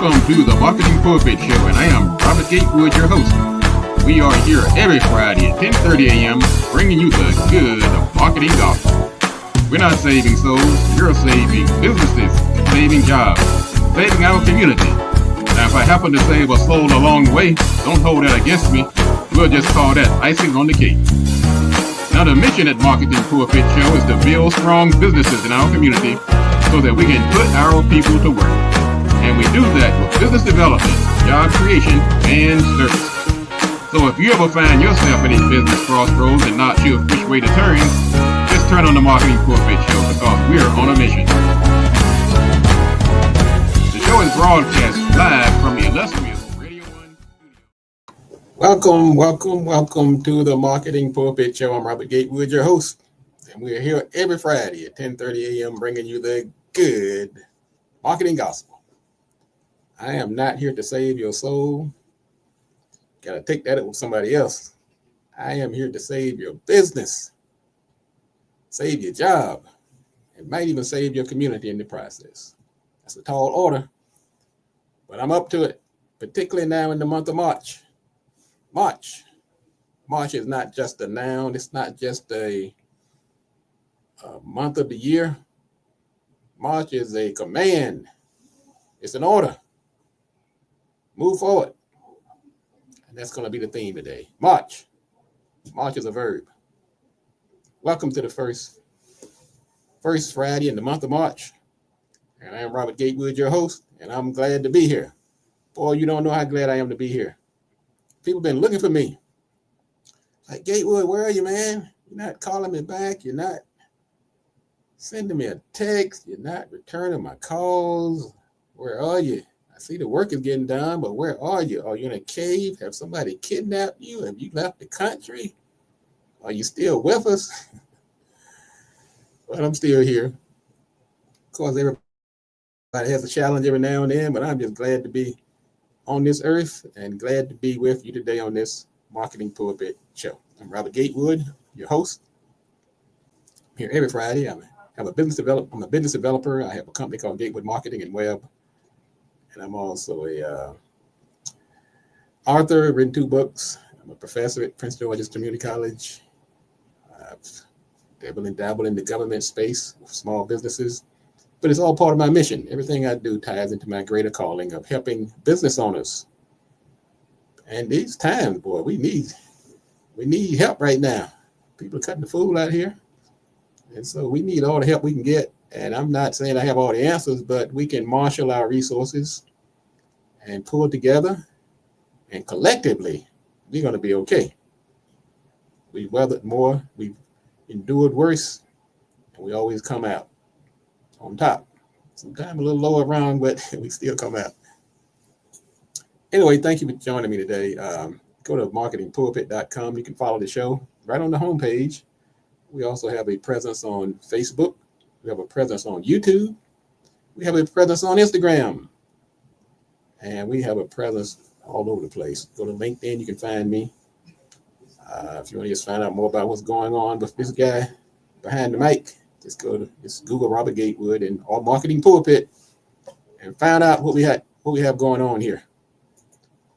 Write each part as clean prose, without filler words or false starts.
Welcome to the Marketing Pulpit Show, and I am Robert Gatewood, your host. We are here every Friday at 10:30 a.m. bringing you the good of marketing gospel. We're not saving souls, we're saving businesses, saving jobs, saving our community. Now, if I happen to save a soul along the way, don't hold that against me. We'll just call that icing on the cake. Now, the mission at Marketing Pulpit Show is to build strong businesses in our community so that we can put our people to work. And we do that with business development, job creation, and service. So if you ever find yourself in a business crossroads and not sure which way to turn, just turn on the Marketing Pulpit Show because we're on a mission. The show is broadcast live from the illustrious Radio 1 studio. Welcome to the Marketing Pulpit Show. I'm Robert Gatewood, your host, and we're here every Friday at 10:30 a.m. bringing you the good marketing gospel. I am not here to save your soul. Got to take that up with somebody else. I am here to save your business, save your job, and might even save your community in the process. That's a tall order, but I'm up to it, particularly now in the month of March. March is not just a noun. It's not just a month of the year. March is a command. It's an order. Move forward. And that's going to be the theme today. March. March is a verb. Welcome to the first Friday in the month of March. And I am Robert Gatewood, your host, and I'm glad to be here. Boy, you don't know how glad I am to be here. People been looking for me. Like, Gatewood, where are you, man? You're not calling me back. You're not sending me a text. You're not returning my calls. Where are you? I see the work is getting done, but where are you? Are you in a cave? Have somebody kidnapped you? Have you left the country? Are you still with us? But I'm still here. Of course, everybody has a challenge every now and then, but I'm just glad to be on this earth and glad to be with you today on this Marketing Pulpit Show. I'm Robert Gatewood, your host. I'm here every Friday. I'm a business developer. I have a company called Gatewood Marketing and Web. And I'm also a author, written 2 books. I'm a professor at Prince George's Community College. I've dabbled in the government space with small businesses, but it's all part of my mission. Everything I do ties into my greater calling of helping business owners. And these times, boy, we need help right now. People are cutting the fool out here. And so we need all the help we can get. And I'm not saying I have all the answers, but we can marshal our resources and pull together, and collectively, we're going to be okay. We weathered more, we've endured worse, and we always come out on top. Sometimes a little lower round, but we still come out. Anyway, thank you for joining me today. Go to marketingpulpit.com. You can follow the show right on the homepage. We also have a presence on Facebook. We have a presence on YouTube. We have a presence on Instagram. And we have a presence all over the place. Go to LinkedIn, you can find me. If you want to just find out more about what's going on with this guy behind the mic, just Google Robert Gatewood and our Marketing Pulpit and find out what we have going on here.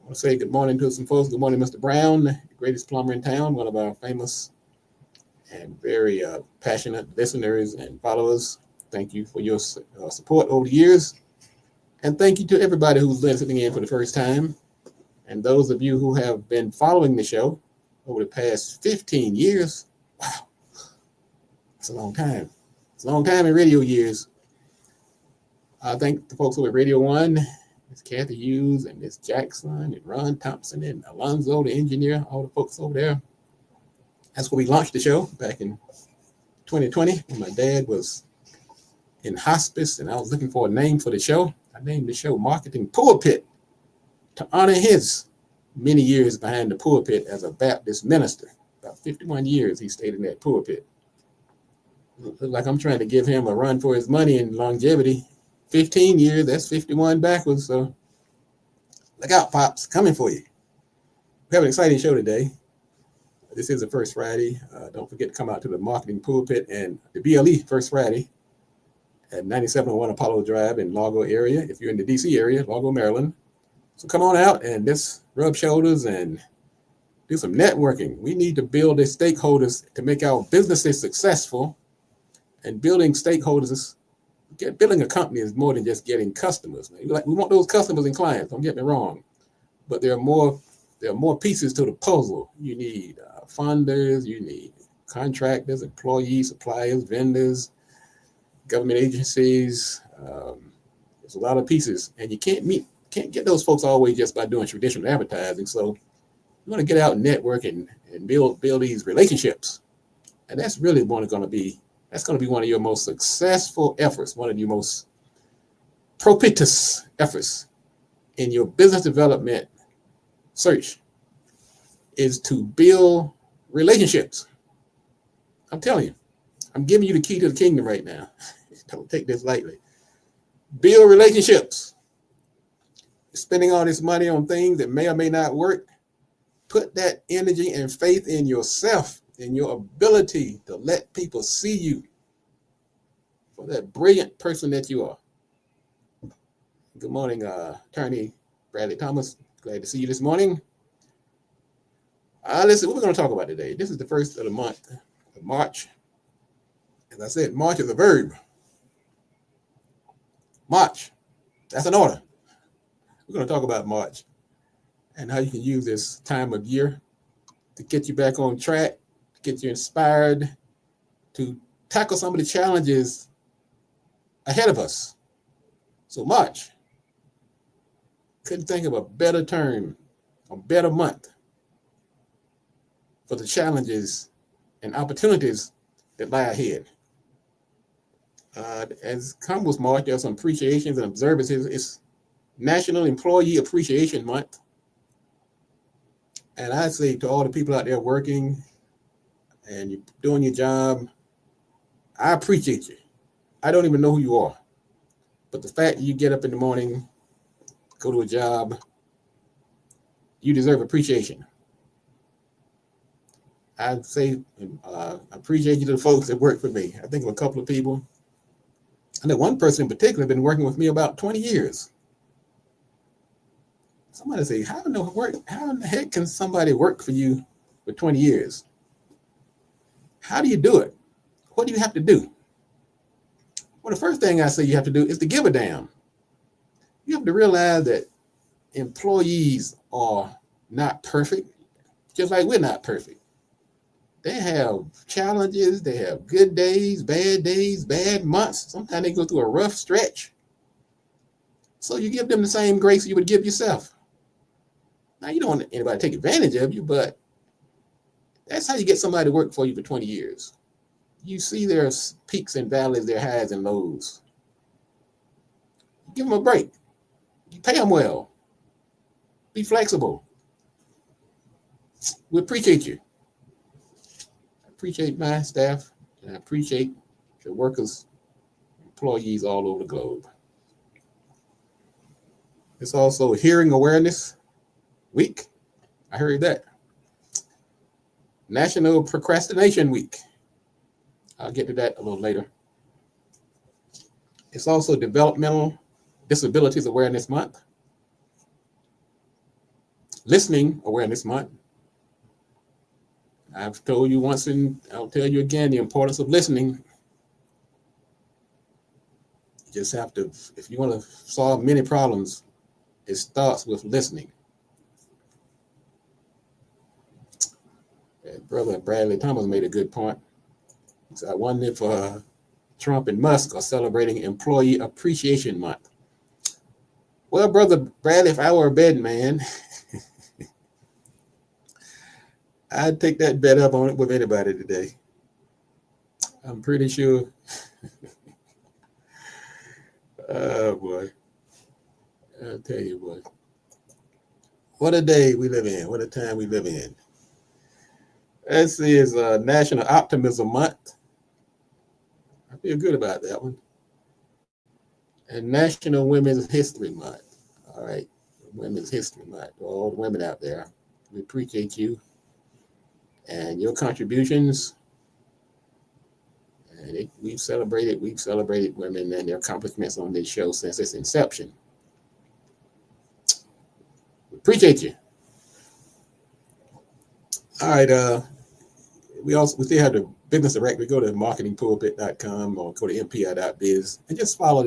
I want to say good morning to some folks. Good morning, Mr. Brown, the greatest plumber in town, one of our famous and very passionate listeners and followers. Thank you for your support over the years. And thank you to everybody who's listening in for the first time. And those of you who have been following the show over the past 15 years. Wow, that's a long time. It's a long time in radio years. I thank the folks over at Radio 1, Miss Kathy Hughes and Miss Jackson and Ron Thompson and Alonzo, the engineer, all the folks over there. That's when we launched the show back in 2020 when my dad was in hospice and I was looking for a name for the show. I named the show Marketing Pulpit to honor his many years behind the pulpit as a Baptist minister. About 51 years he stayed in that pulpit. Look like I'm trying to give him a run for his money and longevity. 15 years, that's 51 backwards. So look out, Pops, coming for you. We have an exciting show today. This is the first Friday. Don't forget to come out to the Marketing Pulpit and the BLE First Friday at 9701 Apollo Drive in Largo area. If you're in the DC area, Largo, Maryland. So come on out and let's rub shoulders and do some networking. We need to build the stakeholders to make our businesses successful. And building stakeholders, building a company is more than just getting customers. Like, we want those customers and clients, don't get me wrong. But there are more pieces to the puzzle. You need funders, you need contractors, employees, suppliers, vendors, government agencies. There's a lot of pieces, and you can't get those folks all the way just by doing traditional advertising. So you want to get out and network and build these relationships, and that's really going to be one of your most successful efforts, one of your most propitious efforts in your business development search is to build relationships. I'm telling you, I'm giving you the key to the kingdom right now. Don't take this lightly. Build relationships. Spending all this money on things that may or may not work. Put that energy and faith in yourself, in your ability to let people see you for that brilliant person that you are. Good morning, Attorney Bradley Thomas. Glad to see you this morning. Listen, what we're going to talk about today. This is the first of the month of March. As I said, March is a verb. March. That's an order. We're going to talk about March and how you can use this time of year to get you back on track, to get you inspired, to tackle some of the challenges ahead of us. So March, couldn't think of a better term, a better month for the challenges and opportunities that lie ahead. As comes March, there are some appreciations and observances. It's National Employee Appreciation Month. And I say to all the people out there working and you're doing your job, I appreciate you. I don't even know who you are. But the fact that you get up in the morning, go to a job, you deserve appreciation. I'd say I appreciate you to the folks that work for me. I think of a couple of people. I know one person in particular has been working with me about 20 years. Somebody say, how in the heck can somebody work for you for 20 years? How do you do it? What do you have to do? Well, the first thing I say you have to do is to give a damn. You have to realize that employees are not perfect, just like we're not perfect. They have challenges, they have good days, bad months. Sometimes they go through a rough stretch. So you give them the same grace you would give yourself. Now, you don't want anybody to take advantage of you, but that's how you get somebody to work for you for 20 years. You see their peaks and valleys, their highs and lows. Give them a break. You pay them well. Be flexible. We appreciate you. I appreciate my staff, and I appreciate the workers, employees all over the globe. It's also Hearing Awareness Week. I heard that. National Procrastination Week. I'll get to that a little later. It's also Developmental Disabilities Awareness Month. Listening Awareness Month. I've told you once and I'll tell you again the importance of listening. You just have to, if you want to solve many problems, it starts with listening. And Brother Bradley Thomas made a good point. So I wonder if Trump and Musk are celebrating Employee Appreciation Month. Well, Brother Bradley, if I were a betting man, I'd take that bet up on it with anybody today. I'm pretty sure. Oh, boy. I'll tell you what. What a day we live in. What a time we live in. Let's see, it's National Optimism Month. I feel good about that one. And National Women's History Month. All right. Women's History Month. To all the women out there, we appreciate you and your contributions. And we've celebrated women and their accomplishments on this show since its inception. Appreciate you. All right. We still have the business directory. Go to marketingpulpit.com or go to mpi.biz and just follow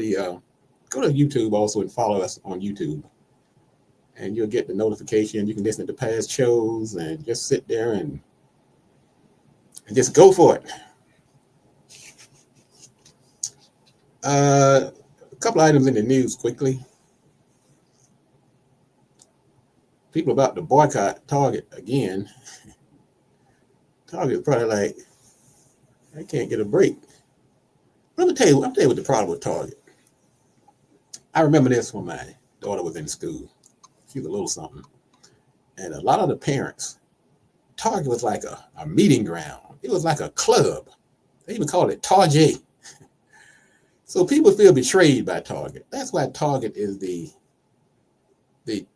go to YouTube also and follow us on YouTube. And you'll get the notification. You can listen to past shows and just sit there and just go for it. A couple items in the news quickly. People about to boycott Target again. Target is probably like, I can't get a break. I'll tell you what the problem with Target. I remember this when my daughter was in school. She was a little something. And a lot of the parents, Target was like a meeting ground. It was like a club. They even called it Target. So people feel betrayed by Target. That's why Target is the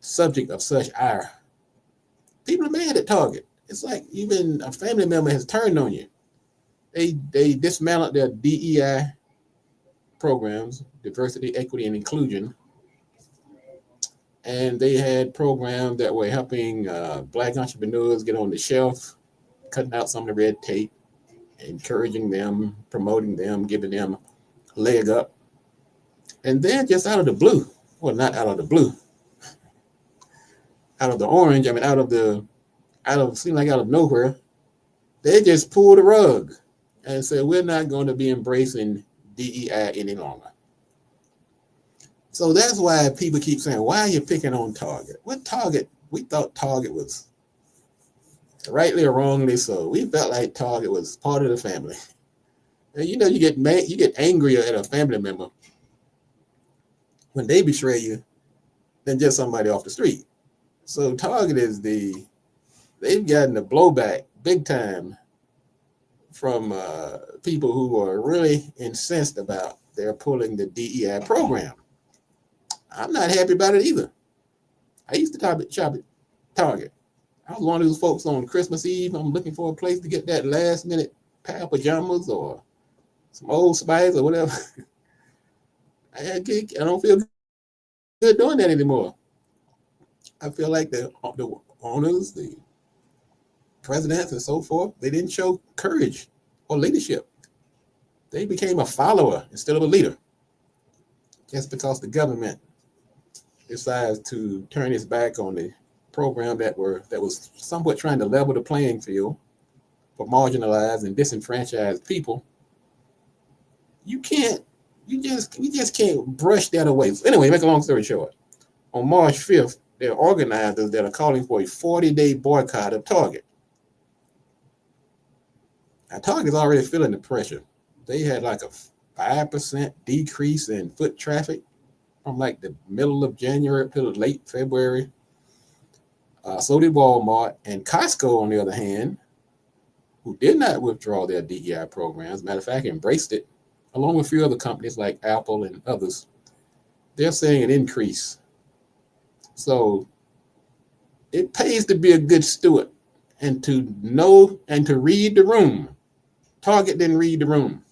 subject of such ire. People are mad at Target. It's like even a family member has turned on you. They dismantled their DEI programs, diversity, equity, and inclusion. And they had programs that were helping Black entrepreneurs get on the shelf, cutting out some of the red tape, encouraging them, promoting them, giving them a leg up. And then just out of the blue, well, not out of the blue, out of the orange, out of nowhere, they just pulled the rug and said, we're not going to be embracing DEI any longer. So that's why people keep saying, why are you picking on Target? What Target? We thought Target was rightly or wrongly so. We felt like Target was part of the family. And you get mad, you get angrier at a family member when they betray you than just somebody off the street. So Target they've gotten the blowback big time from people who are really incensed about their pulling the DEI program. I'm not happy about it either. I used to shop at Target. I was one of those folks on Christmas Eve. I'm looking for a place to get that last minute pair of pajamas or some Old Spice or whatever. I don't feel good doing that anymore. I feel like the owners, the presidents and so forth, they didn't show courage or leadership. They became a follower instead of a leader. Just because the government decides to turn its back on the program that was somewhat trying to level the playing field for marginalized and disenfranchised people, you just can't brush that away. So anyway, make a long story short, on March 5th, there are organizers that are calling for a 40-day boycott of Target. Now, Target's already feeling the pressure. They had like a 5% decrease in foot traffic from like the middle of January to late February. So did Walmart. And Costco, on the other hand, who did not withdraw their DEI programs, matter of fact, embraced it, along with a few other companies like Apple and others, they're saying an increase. So it pays to be a good steward and to know and to read the room. Target didn't read the room.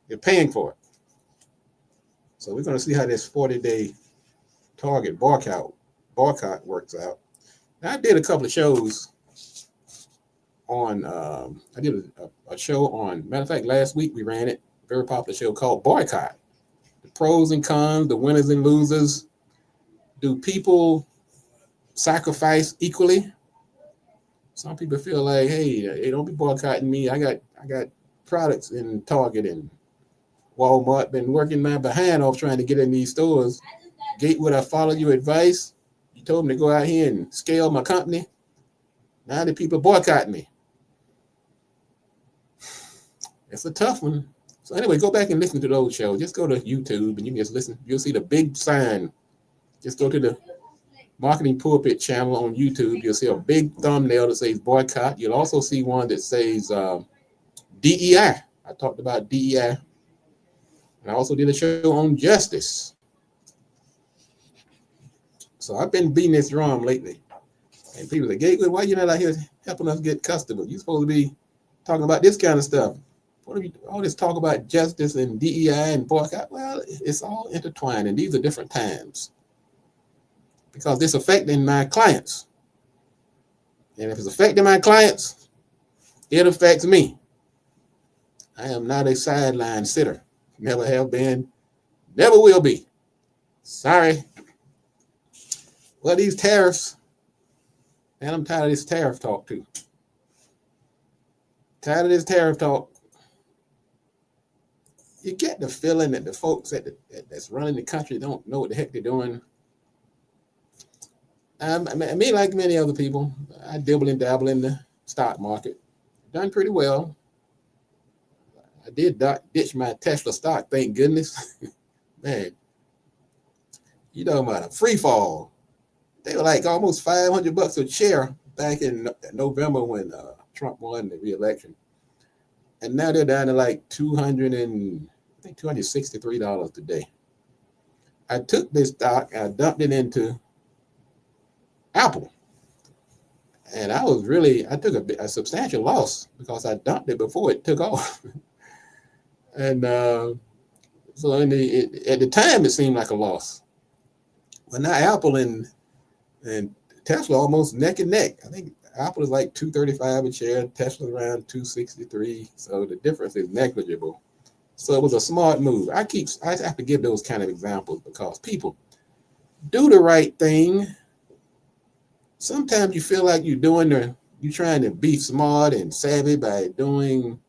You're paying for it. So we're going to see how this 40-day Target boycott works out. Now, I did a couple of shows on, I did a show on, matter of fact, last week we ran it, very popular show called Boycott. The pros and cons, the winners and losers. Do people sacrifice equally? Some people feel like, hey, don't be boycotting me. I got products in Target and Walmart, been working my behind off trying to get in these stores. Gatewood, I followed your advice. You told me to go out here and scale my company. Now the people boycotting me. It's a tough one. So anyway, go back and listen to those shows. Just go to YouTube and you can just listen. You'll see the big sign. Just go to the Marketing Pulpit channel on YouTube. You'll see a big thumbnail that says boycott. You'll also see one that says DEI. I talked about DEI. And I also did a show on justice. So I've been beating this drum lately. And people say, Gatewood, why you not out here helping us get customers? You're supposed to be talking about this kind of stuff. what are you, all this talk about justice and DEI and boycott? Well, it's all intertwined, and these are different times because it's affecting my clients. And if it's affecting my clients, it affects me. I am not a sideline sitter. Never have been, never will be. Sorry. Well, these tariffs, man, I'm tired of this tariff talk too. Tired of this tariff talk. You get the feeling that the folks that's running the country don't know what the heck they're doing. Me, like many other people, I dibble and dabble in the stock market. Done pretty well. I did ditch my Tesla stock, thank goodness. Man, you know about a free fall. They were like almost $500 a share back in November when Trump won the re-election. And now they're down to like $263 today. I took this stock, I dumped it into Apple. And I took a substantial loss because I dumped it before it took off. And so at the time, it seemed like a loss. But now Apple and Tesla almost neck and neck. I think Apple is like $235 a share, Tesla's around $263. So the difference is negligible. So it was a smart move. I have to give those kind of examples because people do the right thing. Sometimes you feel like you're trying to be smart and savvy by doing.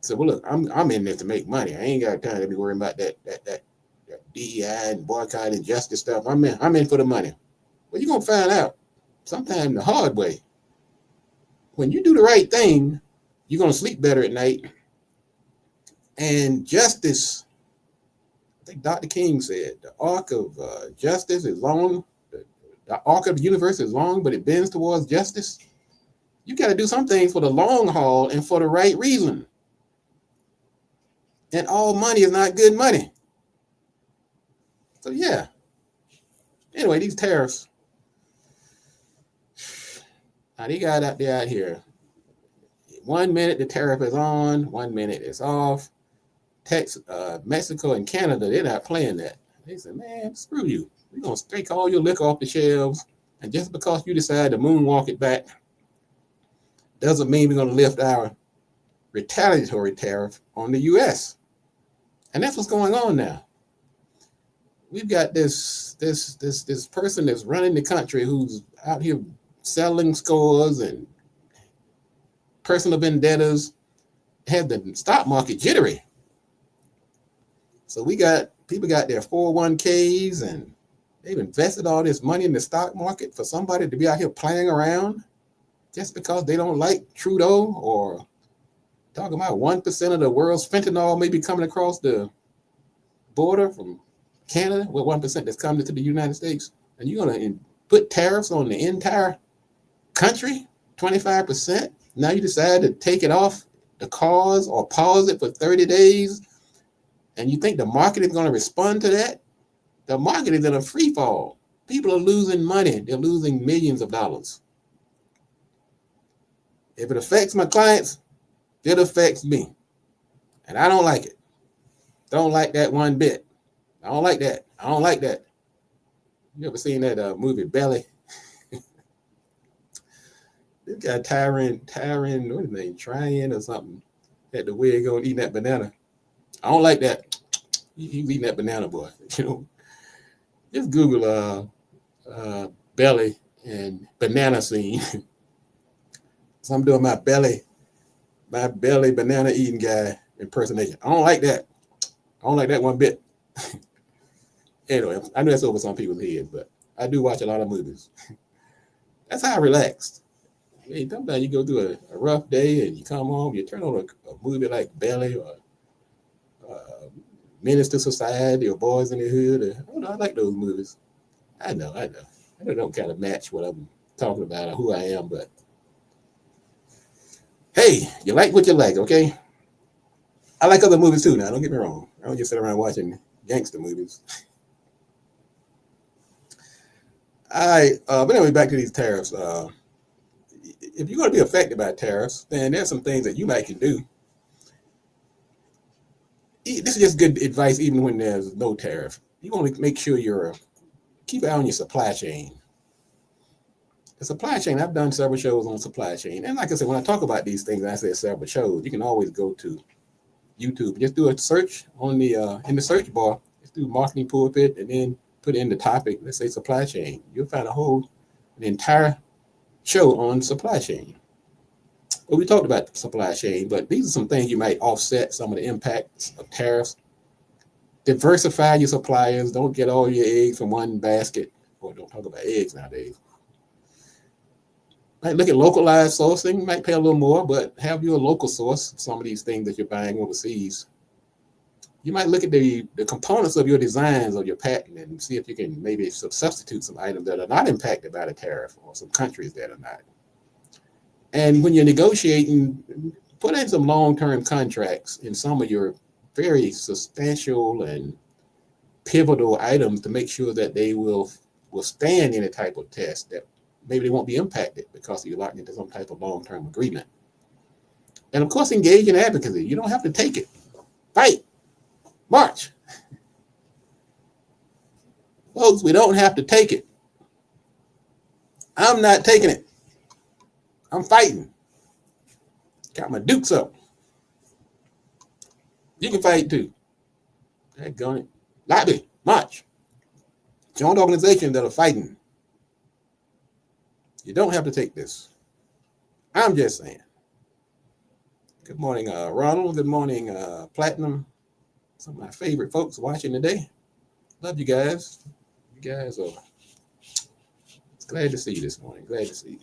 So well, look, I'm in there to make money. I ain't got time to be worrying about that DEI and boycott and justice stuff. I'm in for the money. Well, you're gonna find out sometime the hard way. When you do the right thing, you're gonna sleep better at night. And justice, I think Dr. King said, the arc of justice is long. The arc of the universe is long, but it bends towards justice. You got to do some things for the long haul and for the right reason. And all money is not good money. So yeah. Anyway, these tariffs. Now they got out here. 1 minute the tariff is on, 1 minute it's off. Mexico and Canada, they're not playing that. They said, man, screw you. We're going to take all your liquor off the shelves. And just because you decide to moonwalk it back doesn't mean we're going to lift our retaliatory tariff on the U.S. And that's what's going on now. We've got this person that's running the country who's out here selling scores and personal vendettas, have the stock market jittery. So people got their 401ks and they've invested all this money in the stock market for somebody to be out here playing around just because they don't like Trudeau or talking about 1% of the world's fentanyl maybe coming across the border from Canada, with 1% that's coming to the United States. And you're going to put tariffs on the entire country, 25%. Now you decide to take it off the cars or pause it for 30 days. And you think the market is going to respond to that? The market is in a free fall. People are losing money. They're losing millions of dollars. If it affects my clients, it affects me. And I don't like it. Don't like that one bit. I don't like that. I don't like that. You ever seen that movie Belly? This guy Tyron, what is his name? Tryon or something. Had the wig on eating that banana. I don't like that. He's eating that banana, boy. You know, just Google belly and banana scene. So I'm doing my belly banana eating guy impersonation. I don't like that. I don't like that one bit. Anyway, I know that's over some people's heads, but I do watch a lot of movies. That's how I relax. Hey, sometimes you go through a rough day and you come home, you turn on a movie like Belly or Menace to Society or Boys in the Hood. I like those movies. I know. They don't kind of match what I'm talking about or who I am, but hey, you like what you like, okay? I like other movies too now, don't get me wrong. I don't just sit around watching gangster movies. All right, but anyway, back to these tariffs. If you're going to be affected by tariffs, then there's some things that you might can do. this is just good advice, even when there's no tariff. You want to make sure keep an eye on your supply chain. The supply chain, I've done several shows on supply chain. And like I said, when I talk about these things, I said several shows, you can always go to YouTube. Just do a search on the in the search bar. Just do marketing pulpit and then put in the topic, let's say supply chain. You'll find an entire show on supply chain. Well, we talked about supply chain, but these are some things you might offset some of the impacts of tariffs. Diversify your suppliers. Don't get all your eggs from one basket. Or don't talk about eggs nowadays. Might look at localized sourcing. You might pay a little more, but have your local source some of these things that you're buying overseas. You might look at the components of your designs of your patent and see if you can maybe substitute some items that are not impacted by the tariff or some countries that are not. And when you're negotiating, put in some long-term contracts in some of your very substantial and pivotal items to make sure that they will stand any type of test, that maybe they won't be impacted because you're locked into some type of long-term agreement. And of course, engage in advocacy. You don't have to take it. Fight. March. Folks, we don't have to take it. I'm not taking it. I'm fighting. Got my dukes up. You can fight too. Daggone it. Lobby, march. Join organizations that are fighting. You don't have to take this. I'm just saying. Good morning, Ronald. Good morning, Platinum. Some of my favorite folks watching today. Love you guys. You guys are glad to see you this morning. Glad to see you.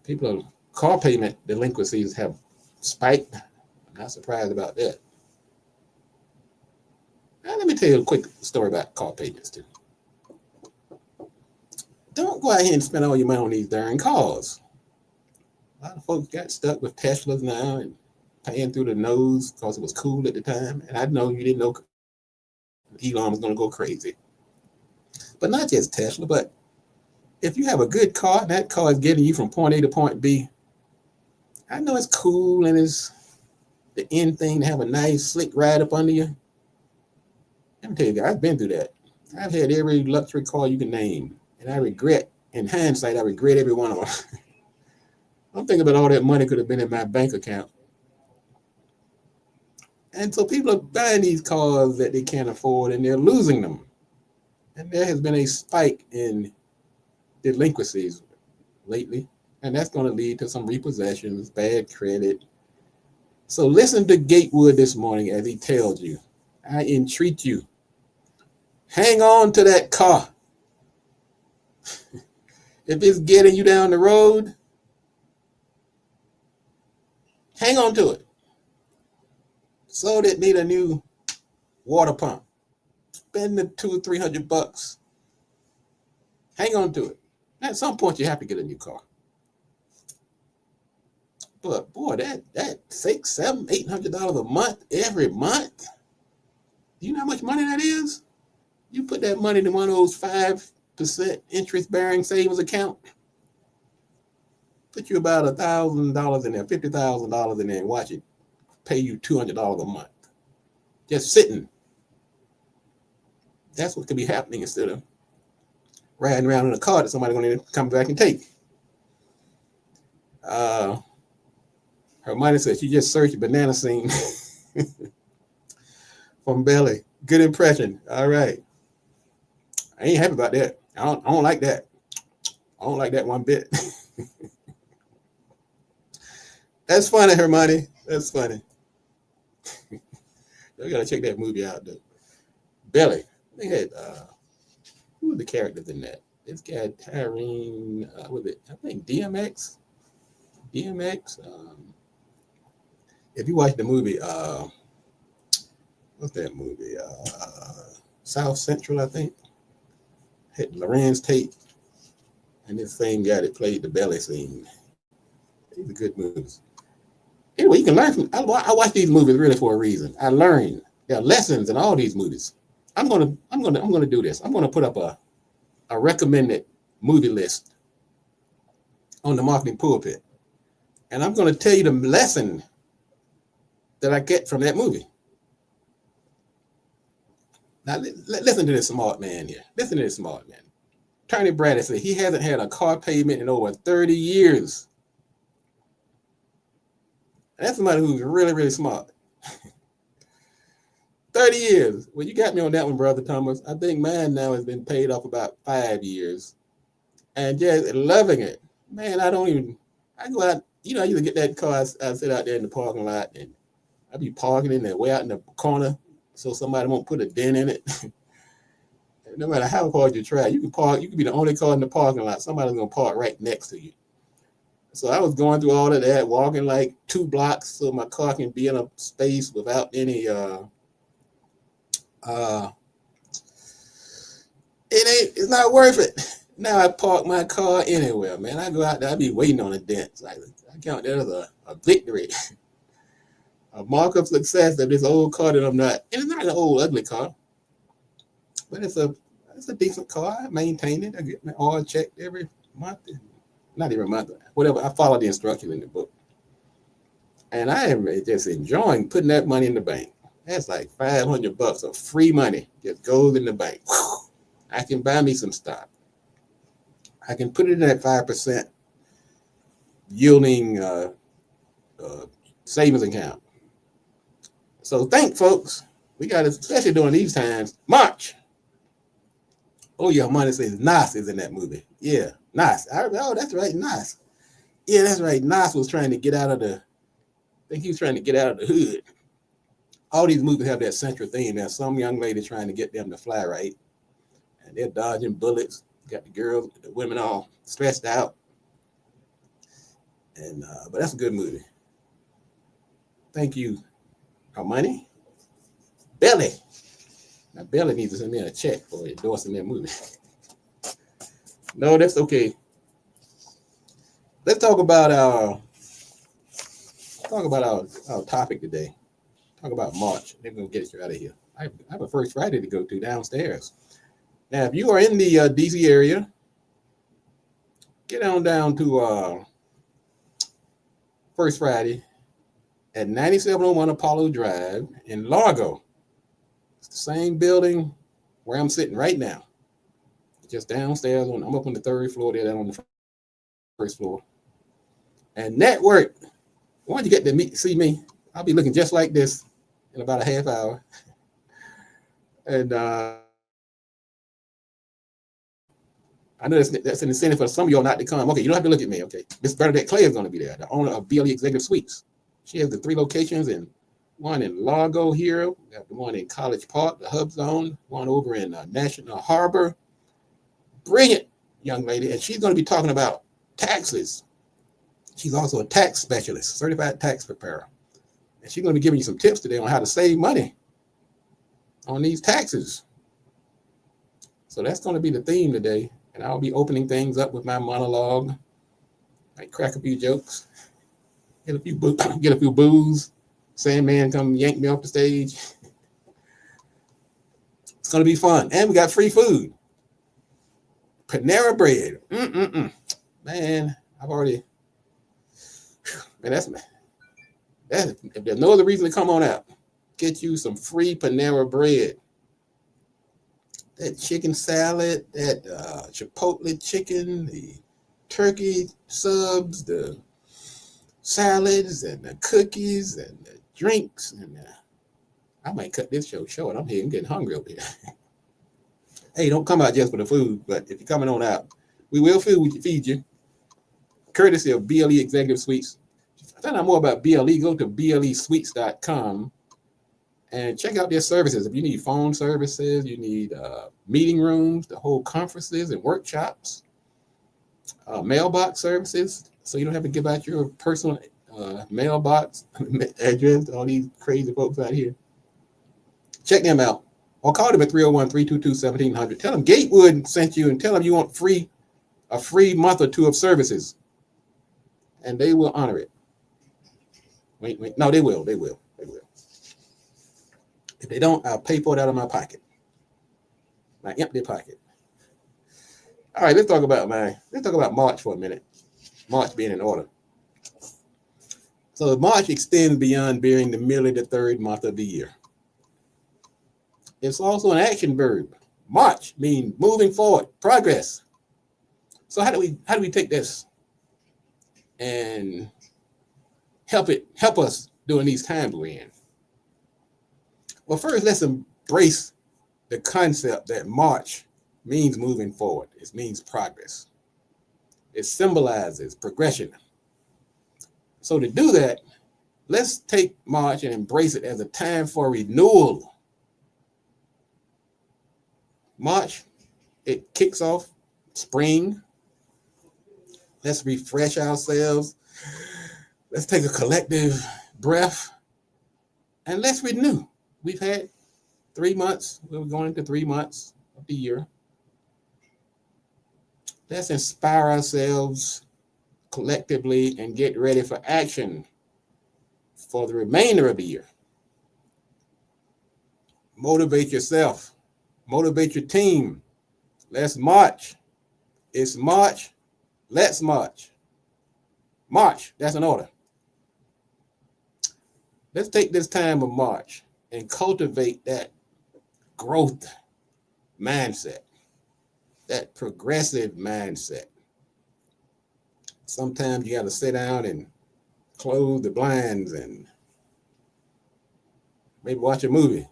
People are car payment delinquencies have spiked. I'm not surprised about that. Now, let me tell you a quick story about car payments too. Don't go out here and spend all your money on these darn cars. A lot of folks got stuck with Teslas now and paying through the nose because it was cool at the time. And I know you didn't know Elon was going to go crazy. But not just Tesla, but if you have a good car, and that car is getting you from point A to point B, I know it's cool and it's the end thing to have a nice slick ride up under you. Let me tell you, I've been through that. I've had every luxury car you can name. And I regret, in hindsight, I regret every one of them. I'm thinking about all that money could have been in my bank account. And so people are buying these cars that they can't afford and they're losing them. And there has been a spike in delinquencies lately. And that's going to lead to some repossessions, bad credit. So listen to Gatewood this morning as he tells you, I entreat you, hang on to that car. If it's getting you down the road, hang on to it. So that need a new water pump. Spend the $200 or $300. Hang on to it. At some point, you have to get a new car. But boy, that $600, $700, $800 a month every month. Do you know how much money that is? You put that money in one of those 5% interest-bearing savings account. Put you about $1,000 in there, $50,000 in there, and watch it pay you $200 a month. Just sitting. That's what could be happening instead of riding around in a car that somebody's going to come back and take. Hermione said she just searched banana scene from Belly. Good impression. All right. I ain't happy about that. I don't like that. I don't like that one bit. That's funny, Hermione. That's funny. You gotta check that movie out, though. Belly. They had who were the characters in that? This guy Tyrene, was it? I think DMX. If you watch the movie, what's that movie? South Central, I think. Had Lorenz Tate and this same guy that played the Belly scene. These are good movies. Anyway, you can learn from. I watch these movies really for a reason. I learn. There are lessons in all these movies. I'm gonna do this. I'm gonna put up a recommended movie list on the marketing pulpit, and I'm gonna tell you the lesson that I get from that movie. Now, listen to this smart man here. Listen to this smart man. Attorney Bradley said he hasn't had a car payment in over 30 years. And that's somebody who's really, really smart. 30 years. Well, you got me on that one, Brother Thomas. I think mine now has been paid off about 5 years. And just loving it. Man, I go out, I used to get that car, I sit out there in the parking lot, and I be parking in there way out in the corner so somebody won't put a dent in it. No matter how hard you try, you can be the only car in the parking lot. Somebody's going to park right next to you. So I was going through all of that, walking like 2 blocks so my car can be in a space without any it's not worth it. Now I park my car anywhere, man. I go out there, I be waiting on a dent. I count that as a victory, a mark of success of this old car that I'm not. And it's not an old, ugly car, but it's a decent car. I maintain it. I get my oil checked every month. Not every month, whatever. I follow the instructions in the book. And I am just enjoying putting that money in the bank. That's like $500 of free money just goes in the bank. Whew. I can buy me some stock. I can put it in that 5% yielding savings account. So thank folks. We got, especially during these times, March. Oh, yeah, money says Nas is in that movie. Yeah, Nas. That's right, Nas. Yeah, that's right. Nas was trying to get out of the, I think he was trying to get out of the hood. All these movies have that central theme. There's some young lady trying to get them to fly right. And they're dodging bullets. Got the girls, the women all stressed out. And but that's a good movie. Thank you, Armani. Belly. Now Belly needs to send me a check for endorsing that movie. No, that's okay. Let's talk about our topic today. Talk about March. Then we'll get you out of here. I have a First Friday to go to downstairs. Now, if you are in the DC area, get on down to First Friday at 9701 Apollo Drive in Largo. It's the same building where I'm sitting right now. Just downstairs. I'm up on the 3rd floor. They're down on the 1st floor. And network. Once you get to see me, I'll be looking just like this in about a half hour. And I know that's an incentive for some of y'all not to come. Okay, you don't have to look at me. Okay, Miss Bernadette Clay is going to be there, the owner of BLE Executive Suites. She has the 3 locations, and one in Largo here, we got the one in College Park, the Hub Zone, one over in National Harbor. Brilliant young lady, and she's going to be talking about taxes. She's also a tax specialist, certified tax preparer, and she's going to be giving you some tips today on how to save money on these taxes. So that's going to be the theme today. And I'll be opening things up with my monologue. I crack a few jokes, get a few boos. Sandman come yank me off the stage. It's going to be fun. And we got free food. Panera Bread. Man, I've already, man, that's if there's no other reason to come on out, get you some free Panera Bread. That chicken salad, that Chipotle chicken, the turkey subs, the salads, and the cookies, and the drinks. And I might cut this show short. I'm getting hungry over here. Hey, don't come out just for the food, but if you're coming on out, we will feed you. Courtesy of BLE Executive Suites. To find out more about BLE, go to blesuites.com. And check out their services. If you need phone services, you need meeting rooms to hold conferences and workshops, mailbox services, so you don't have to give out your personal mailbox address to all these crazy folks out here. Check them out. Or call them at 301-322-1700. Tell them Gatewood sent you and tell them you want a free month or 2 of services. And they will honor it. Wait. No, they will. If they don't, I'll pay for it out of my pocket. My empty pocket. All right, let's talk about March for a minute. March being in order. So March extends beyond being merely the third month of the year. It's also an action verb. March means moving forward, progress. So how do we take this and help us during these times we're in? Well, first, let's embrace the concept that March means moving forward. It means progress. It symbolizes progression. So to do that, let's take March and embrace it as a time for renewal. March, it kicks off spring. Let's refresh ourselves. Let's take a collective breath and let's renew. We've had 3 months. We're going into 3 months of the year. Let's inspire ourselves collectively and get ready for action for the remainder of the year. Motivate yourself. Motivate your team. Let's march. It's March. Let's march. March. That's an order. Let's take this time of March and cultivate that growth mindset, that progressive mindset. Sometimes you got to sit down and close the blinds and maybe watch a movie.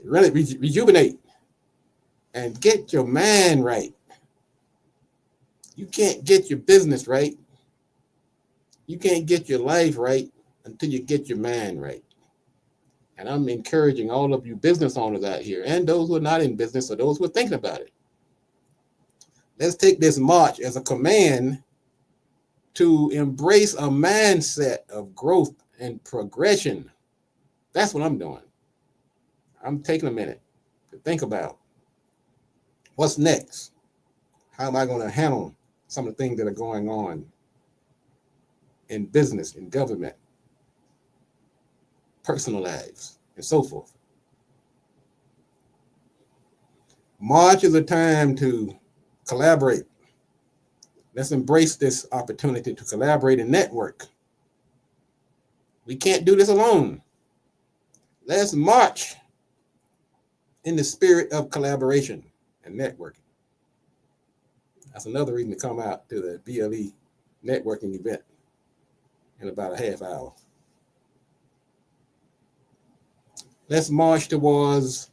Really rejuvenate and get your mind right. You can't get your business right. You can't get your life right until you get your mind right. And I'm encouraging all of you business owners out here and those who are not in business or those who are thinking about it. Let's take this March as a command to embrace a mindset of growth and progression. That's what I'm doing. I'm taking a minute to think about what's next. How am I going to handle some of the things that are going on in business, in government, personal lives, and so forth. March is a time to collaborate. Let's embrace this opportunity to collaborate and network. We can't do this alone. Let's march in the spirit of collaboration and networking. That's another reason to come out to the BLE networking event in about a half hour. Let's march towards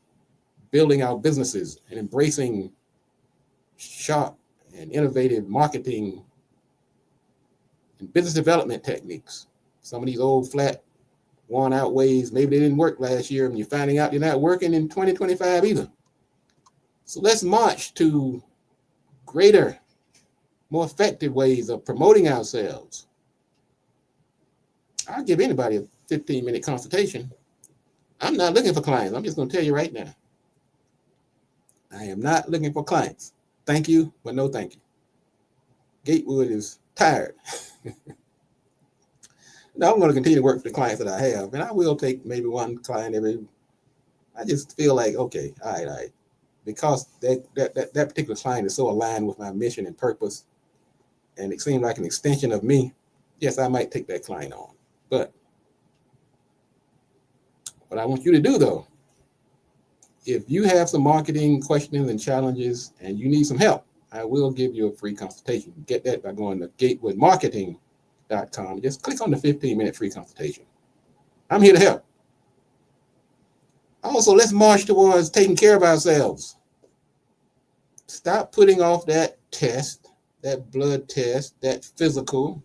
building our businesses and embracing sharp and innovative marketing and business development techniques. Some of these old flat, worn out ways, maybe they didn't work last year and you're finding out they're not working in 2025 either. So let's march to greater, more effective ways of promoting ourselves. I'll give anybody a 15-minute consultation. I'm not looking for clients. I'm just going to tell you right now. I am not looking for clients. Thank you, but no thank you. Gatewood is tired. Now I'm going to continue to work with the clients that I have, and I will take maybe one client I just feel like, okay, all right. Because that particular client is so aligned with my mission and purpose, and it seemed like an extension of me, yes, I might take that client on. But what I want you to do, though, if you have some marketing questions and challenges and you need some help, I will give you a free consultation. Get that by going to gatewoodmarketing.com. Just click on the 15-minute free consultation. I'm here to help. Also, let's march towards taking care of ourselves. Stop putting off that test, that blood test, that physical.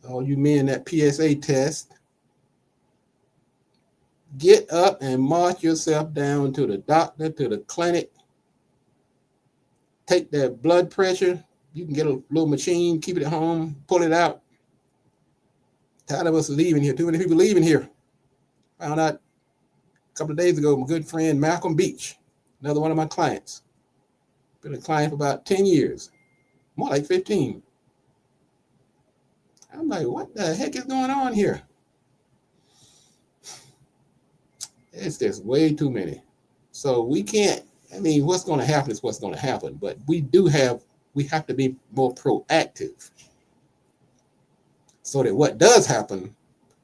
All you men, that PSA test. Get up and march yourself down to the doctor, to the clinic. Take that blood pressure. You can get a little machine, keep it at home, pull it out. Tired of us leaving here. Too many people leaving here. Found out a couple of days ago, my good friend Malcolm Beach, another one of my clients. Been a client for about 10 years, more like 15. I'm like, what the heck is going on here? It's just way too many. So we can't, what's going to happen is what's going to happen. But we have to be more proactive. so that what does happen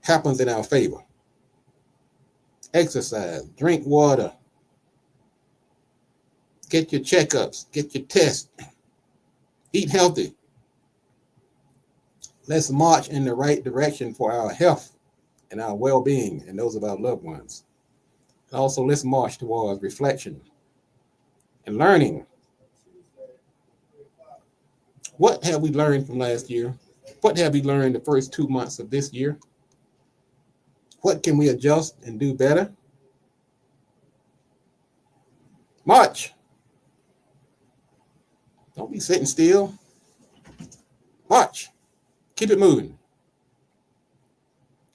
happens in our favor. Exercise, drink water, get your checkups, get your tests, eat healthy. Let's march in the right direction for our health and our well-being and those of our loved ones. Also, let's march towards reflection and learning. What have we learned from last year? What have we learned the first 2 months of this year? What can we adjust and do better? March. Don't be sitting still. March. Keep it moving.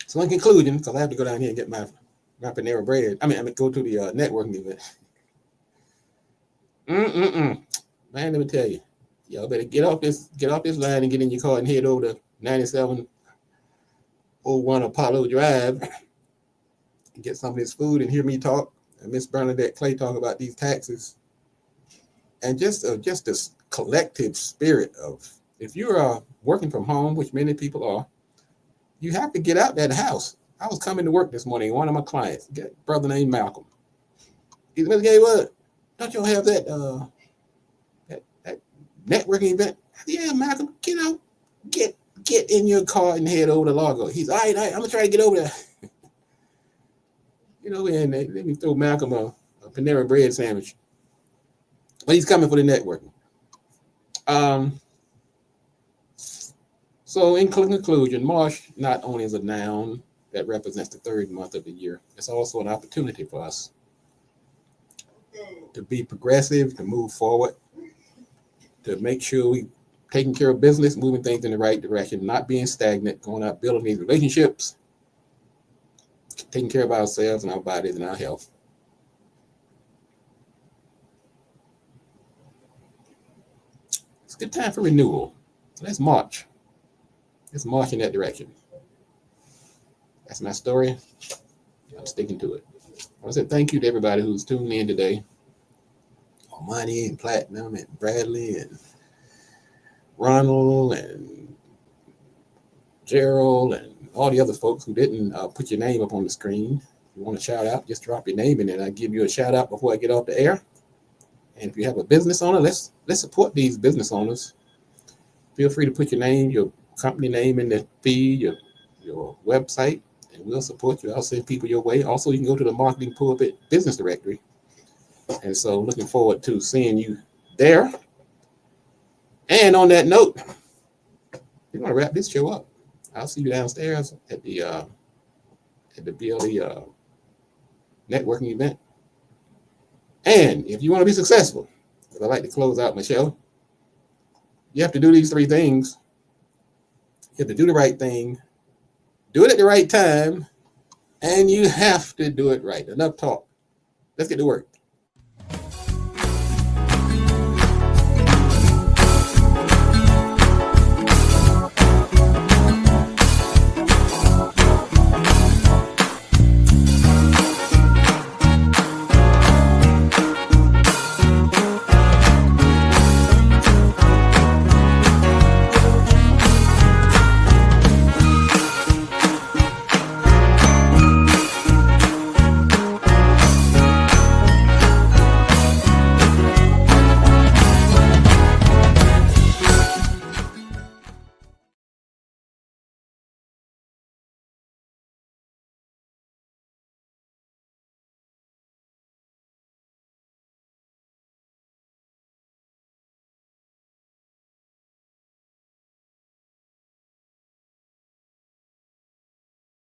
So in conclusion, because I have to go down here and get my Panera bread. I mean, go to the networking event. Man, let me tell you, y'all better get off this line and get in your car and head over to 9701 Apollo Drive and get some of this food and hear me talk and Miss Bernadette Clay talk about these taxes and just this collective spirit of, if you're working from home, which many people are, you have to get out that house. I was coming to work this morning. One of my clients, a brother named Malcolm. He's Mr. Gay, what? Don't y'all have that networking event? Yeah, Malcolm, get in your car and head over to Largo. He's all right, I'm gonna try to get over there. And let me throw Malcolm a Panera bread sandwich. But he's coming for the networking. So in conclusion, March not only is a noun that represents the third month of the year, it's also an opportunity for us to be progressive, to move forward, to make sure we taking care of business, moving things in the right direction, not being stagnant, going out building these relationships, taking care of ourselves and our bodies and our health. It's a good time for renewal. Let's march. Let's march in that direction. That's my story. I'm sticking to it. I want to say thank you to everybody who's tuned in today. Almighty and Platinum and Bradley and Ronald and Gerald and all the other folks who didn't put your name up on the screen. If you want to shout out, just drop your name in and I'll give you a shout out before I get off the air. And if you have a business owner, let's support these business owners. Feel free to put your name, your company name in the feed, your website, and we'll support you. I'll send people your way. Also, you can go to the Marketing Pulpit Business Directory. And so looking forward to seeing you there. And on that note, we're going to wrap this show up. I'll see you downstairs at the BLE networking event. And if you want to be successful, because I like to close out my show, you have to do these three things. You have to do the right thing, do it at the right time, and you have to do it right. Enough talk. Let's get to work.